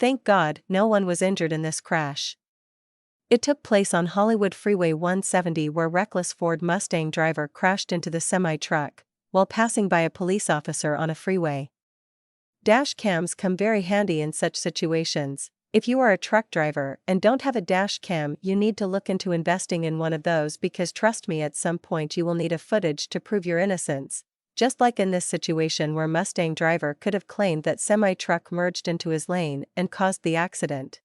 Thank God, no one was injured in this crash. It took place on Hollywood Freeway 170 where reckless Ford Mustang driver crashed into the semi-truck while passing by a police officer on a freeway. Dash cams come very handy in such situations. If you are a truck driver and don't have a dash cam, you need to look into investing in one of those, because trust me, at some point you will need a footage to prove your innocence. Just like in this situation where Mustang driver could have claimed that semi-truck merged into his lane and caused the accident.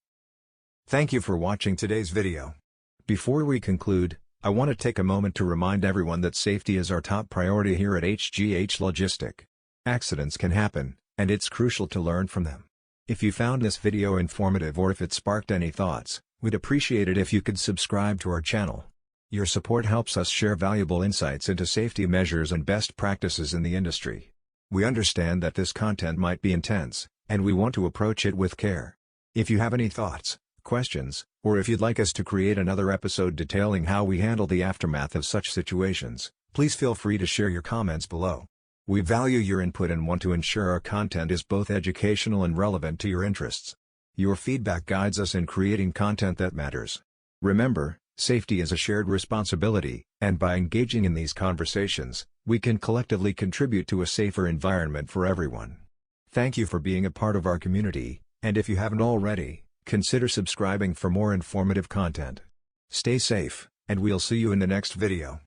Thank you for watching today's video. Before we conclude, I want to take a moment to remind everyone that safety is our top priority here at HGH Logistic. Accidents can happen, and it's crucial to learn from them. If you found this video informative or if it sparked any thoughts, we'd appreciate it if you could subscribe to our channel. Your support helps us share valuable insights into safety measures and best practices in the industry. We understand that this content might be intense, and we want to approach it with care. If you have any thoughts, questions, or if you'd like us to create another episode detailing how we handle the aftermath of such situations, please feel free to share your comments below. We value your input and want to ensure our content is both educational and relevant to your interests. Your feedback guides us in creating content that matters. Remember, safety is a shared responsibility, and by engaging in these conversations, we can collectively contribute to a safer environment for everyone. Thank you for being a part of our community, and if you haven't already, consider subscribing for more informative content. Stay safe, and we'll see you in the next video.